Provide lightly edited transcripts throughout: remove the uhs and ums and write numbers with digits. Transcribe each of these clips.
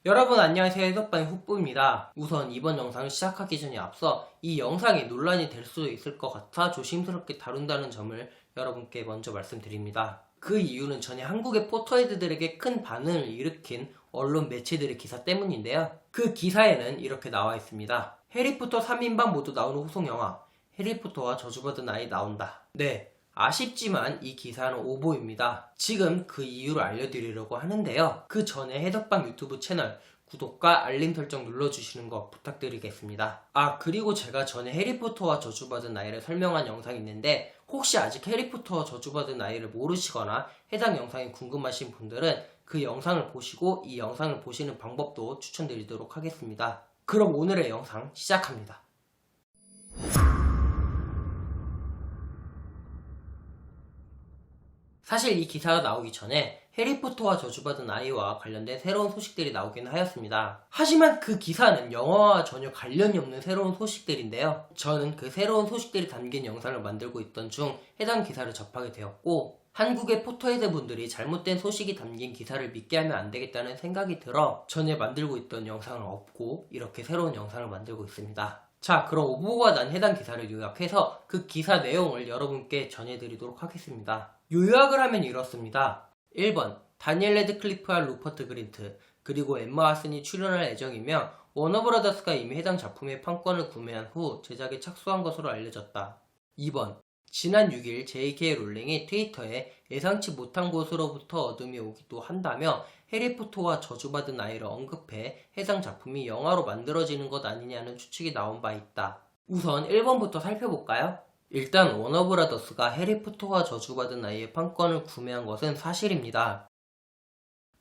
여러분 안녕하세요. 해독반의 훅부입니다. 우선 이번 영상을 시작하기 전에 앞서 이 영상이 논란이 될 수도 있을 것 같아 조심스럽게 다룬다는 점을 여러분께 먼저 말씀드립니다. 그 이유는 전에 한국의 포토헤드들에게 큰 반응을 일으킨 언론 매체들의 기사 때문인데요. 그 기사에는 이렇게 나와 있습니다. 해리포터 3인방 모두 나오는 후속영화 해리포터와 저주받은 아이 나온다. 네, 아쉽지만 이 기사는 오보입니다. 지금 그 이유를 알려드리려고 하는데요. 그 전에 해덕방 유튜브 채널 구독과 알림 설정 눌러주시는 거 부탁드리겠습니다. 그리고 제가 전에 해리포터와 저주받은 아이를 설명한 영상이 있는데 혹시 아직 해리포터와 저주받은 아이를 모르시거나 해당 영상이 궁금하신 분들은 그 영상을 보시고 이 영상을 보시는 방법도 추천드리도록 하겠습니다. 그럼 오늘의 영상 시작합니다. 사실 이 기사가 나오기 전에 해리포터와 저주받은 아이와 관련된 새로운 소식들이 나오긴 하였습니다. 하지만 그 기사는 영화와 전혀 관련이 없는 새로운 소식들인데요. 저는 그 새로운 소식들이 담긴 영상을 만들고 있던 중 해당 기사를 접하게 되었고 한국의 포토헤드 분들이 잘못된 소식이 담긴 기사를 믿게 하면 안 되겠다는 생각이 들어 전에 만들고 있던 영상을 엎고 이렇게 새로운 영상을 만들고 있습니다. 자, 그럼 오보가 난 해당 기사를 요약해서 그 기사 내용을 여러분께 전해드리도록 하겠습니다. 요약을 하면 이렇습니다. 1번 다니엘 레드클리프와 루퍼트 그린트 그리고 엠마 왓슨이 출연할 예정이며 워너브라더스가 이미 해당 작품의 판권을 구매한 후 제작에 착수한 것으로 알려졌다. 2번 지난 6일 J.K. 롤링이 트위터에 예상치 못한 곳으로부터 어둠이 오기도 한다며 해리포터와 저주받은 아이를 언급해 해당 작품이 영화로 만들어지는 것 아니냐는 추측이 나온 바 있다. 우선 1번부터 살펴볼까요? 일단 워너브라더스가 해리포터와 저주받은 아이의 판권을 구매한 것은 사실입니다.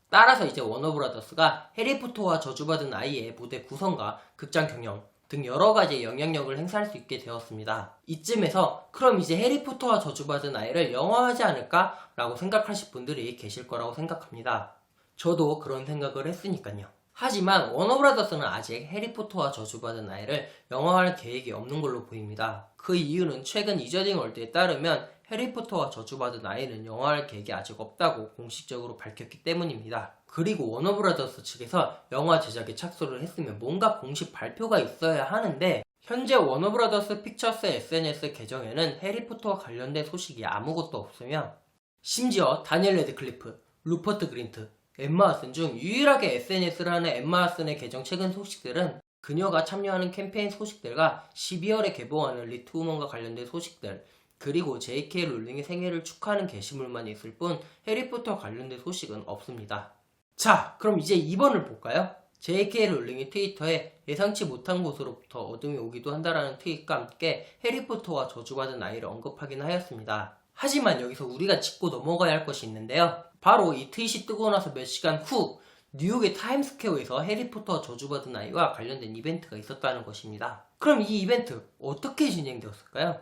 따라서 이제 워너브라더스가 해리포터와 저주받은 아이의 무대 구성과 극장 경영 등 여러가지 영향력을 행사할 수 있게 되었습니다. 이쯤에서 그럼 이제 해리포터와 저주받은 아이를 영화화하지 않을까? 라고 생각하실 분들이 계실 거라고 생각합니다. 저도 그런 생각을 했으니까요. 하지만 워너브라더스는 아직 해리포터와 저주받은 아이를 영화화할 계획이 없는 걸로 보입니다. 그 이유는 최근 이저딩 월드에 따르면 해리포터와 저주받은 아이는 영화화할 계획이 아직 없다고 공식적으로 밝혔기 때문입니다. 그리고 워너브라더스 측에서 영화 제작에 착수를 했으면 뭔가 공식 발표가 있어야 하는데 현재 워너브라더스 픽처스 SNS 계정에는 해리포터와 관련된 소식이 아무것도 없으며 심지어 다니엘 레드클리프, 루퍼트 그린트, 엠마 왓슨 중 유일하게 SNS를 하는 엠마 왓슨의 계정 최근 소식들은 그녀가 참여하는 캠페인 소식들과 12월에 개봉하는 리트우먼과 관련된 소식들 그리고 J.K. 롤링의 생일을 축하하는 게시물만 있을 뿐 해리포터와 관련된 소식은 없습니다. 자, 그럼 이제 2번을 볼까요? J.K. 롤링이 트위터에 예상치 못한 곳으로부터 어둠이 오기도 한다라는 트윗과 함께 해리포터와 저주받은 아이를 언급하긴 하였습니다. 하지만 여기서 우리가 짚고 넘어가야 할 것이 있는데요. 바로 이 트윗이 뜨고 나서 몇 시간 후 뉴욕의 타임스퀘어에서 해리포터와 저주받은 아이와 관련된 이벤트가 있었다는 것입니다. 그럼 이 이벤트 어떻게 진행되었을까요?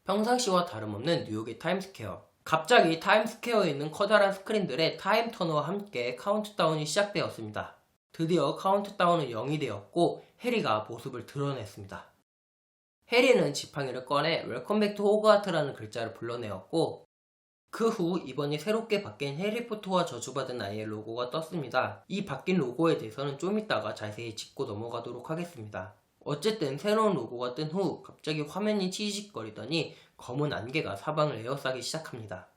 평상시와 다름없는 뉴욕의 타임스퀘어. 갑자기 타임스퀘어에 있는 커다란 스크린들의 타임터너와 함께 카운트다운이 시작되었습니다. 드디어 카운트다운은 0이 되었고 해리가 모습을 드러냈습니다. 해리는 지팡이를 꺼내 웰컴 백 투 호그와트라는 글자를 불러내었고 그 후 이번이 새롭게 바뀐 해리포터와 저주받은 아이의 로고가 떴습니다. 이 바뀐 로고에 대해서는 좀 이따가 자세히 짚고 넘어가도록 하겠습니다. 어쨌든 새로운 로고가 뜬 후 갑자기 화면이 치직거리더니 검은 안개가 사방을 에워싸기 시작합니다.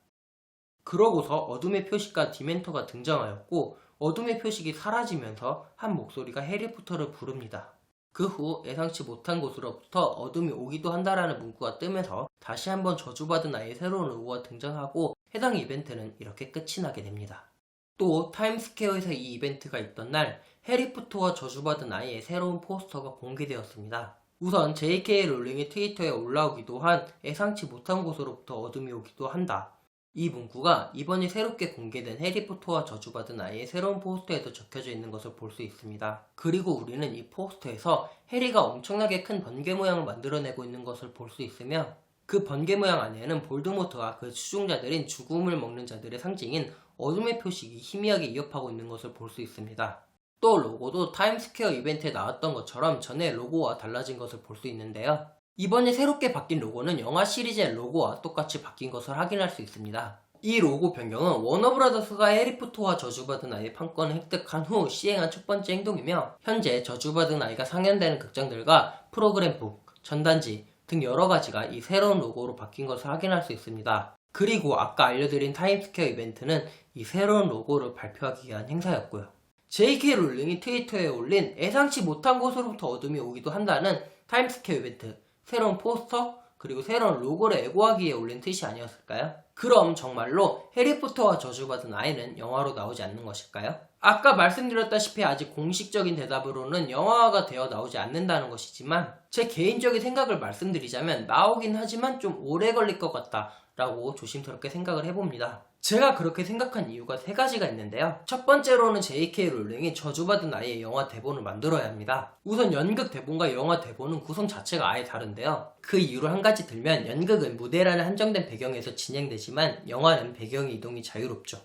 그러고서 어둠의 표식과 디멘터가 등장하였고 어둠의 표식이 사라지면서 한 목소리가 해리포터를 부릅니다. 그 후 예상치 못한 곳으로부터 어둠이 오기도 한다라는 문구가 뜨면서 다시 한번 저주받은 아이의 새로운 로고가 등장하고 해당 이벤트는 이렇게 끝이 나게 됩니다. 또 타임스퀘어에서 이 이벤트가 있던 날 해리포터와 저주받은 아이의 새로운 포스터가 공개되었습니다. 우선 J.K. 롤링이 트위터에 올라오기도 한 예상치 못한 곳으로부터 어둠이 오기도 한다. 이 문구가 이번에 새롭게 공개된 해리포터와 저주받은 아이의 새로운 포스터에도 적혀져 있는 것을 볼 수 있습니다. 그리고 우리는 이 포스터에서 해리가 엄청나게 큰 번개 모양을 만들어내고 있는 것을 볼 수 있으며 그 번개 모양 안에는 볼드모트와 그 추종자들인 죽음을 먹는 자들의 상징인 어둠의 표식이 희미하게 이어파고 있는 것을 볼 수 있습니다. 또 로고도 타임스퀘어 이벤트에 나왔던 것처럼 전에 로고와 달라진 것을 볼 수 있는데요. 이번에 새롭게 바뀐 로고는 영화 시리즈의 로고와 똑같이 바뀐 것을 확인할 수 있습니다. 이 로고 변경은 워너브라더스가 해리포터와 저주받은 아이의 판권을 획득한 후 시행한 첫 번째 행동이며 현재 저주받은 아이가 상연되는 극장들과 프로그램북, 전단지 등 여러 가지가 이 새로운 로고로 바뀐 것을 확인할 수 있습니다. 그리고 아까 알려드린 타임스퀘어 이벤트는 이 새로운 로고를 발표하기 위한 행사였고요. J.K. 롤링이 트위터에 올린 예상치 못한 곳으로부터 어둠이 오기도 한다는 타임스퀘어 이벤트, 새로운 포스터, 그리고 새로운 로고를 애고하기 위해 올린 트윗이 아니었을까요? 그럼 정말로 해리포터와 저주받은 아이는 영화로 나오지 않는 것일까요? 아까 말씀드렸다시피 아직 공식적인 대답으로는 영화화가 되어 나오지 않는다는 것이지만 제 개인적인 생각을 말씀드리자면 나오긴 하지만 좀 오래 걸릴 것 같다 라고 조심스럽게 생각을 해봅니다. 제가 그렇게 생각한 이유가 세 가지가 있는데요. 첫 번째로는 J.K. 롤링이 저주받은 아이의 영화 대본을 만들어야 합니다. 우선 연극 대본과 영화 대본은 구성 자체가 아예 다른데요. 그 이유를 한 가지 들면 연극은 무대라는 한정된 배경에서 진행되지만 영화는 배경 이동이 자유롭죠.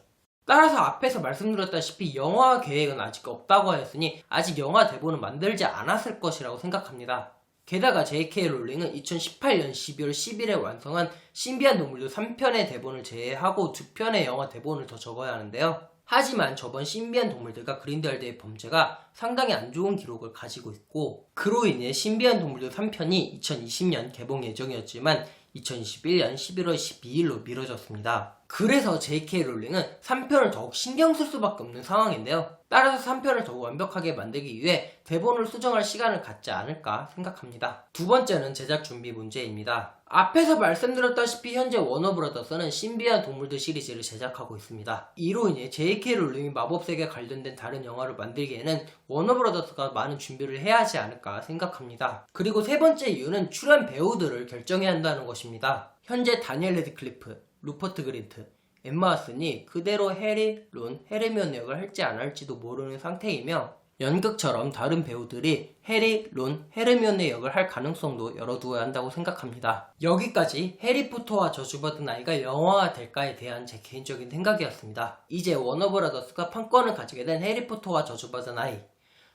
따라서 앞에서 말씀드렸다시피 영화 계획은 아직 없다고 하였으니 아직 영화 대본은 만들지 않았을 것이라고 생각합니다. 게다가 J.K. 롤링은 2018년 12월 10일에 완성한 신비한 동물들 3편의 대본을 제외하고 2편의 영화 대본을 더 적어야 하는데요. 하지만 저번 신비한 동물들과 그린델드의 범죄가 상당히 안 좋은 기록을 가지고 있고 그로 인해 신비한 동물들 3편이 2020년 개봉 예정이었지만 2021년 11월 12일로 미뤄졌습니다. 그래서 J.K. 롤링은 3편을 더욱 신경 쓸 수밖에 없는 상황인데요. 따라서 3편을 더욱 완벽하게 만들기 위해 대본을 수정할 시간을 갖지 않을까 생각합니다. 두 번째는 제작 준비 문제입니다. 앞에서 말씀드렸다시피 현재 워너브라더스는 신비한 동물들 시리즈를 제작하고 있습니다. 이로 인해 J.K. 롤링이 마법세계에 관련된 다른 영화를 만들기에는 워너브라더스가 많은 준비를 해야 하지 않을까 생각합니다. 그리고 세 번째 이유는 출연 배우들을 결정해야 한다는 것입니다. 현재 다니엘 레드클리프, 루퍼트 그린트, 엠마 왓슨이 그대로 해리, 론, 헤르미온 역을 할지 안 할지도 모르는 상태이며 연극처럼 다른 배우들이 해리, 론, 헤르미온의 역을 할 가능성도 열어두어야 한다고 생각합니다. 여기까지 해리포터와 저주받은 아이가 영화화 될까에 대한 제 개인적인 생각이었습니다. 이제 워너브라더스가 판권을 가지게 된 해리포터와 저주받은 아이,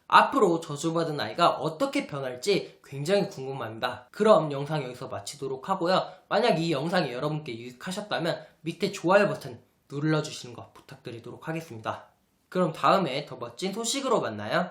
앞으로 저주받은 아이가 어떻게 변할지 굉장히 궁금합니다. 그럼 영상 여기서 마치도록 하고요. 만약 이 영상이 여러분께 유익하셨다면 밑에 좋아요 버튼 눌러주시는 거 부탁드리도록 하겠습니다. 그럼 다음에 더 멋진 소식으로 만나요.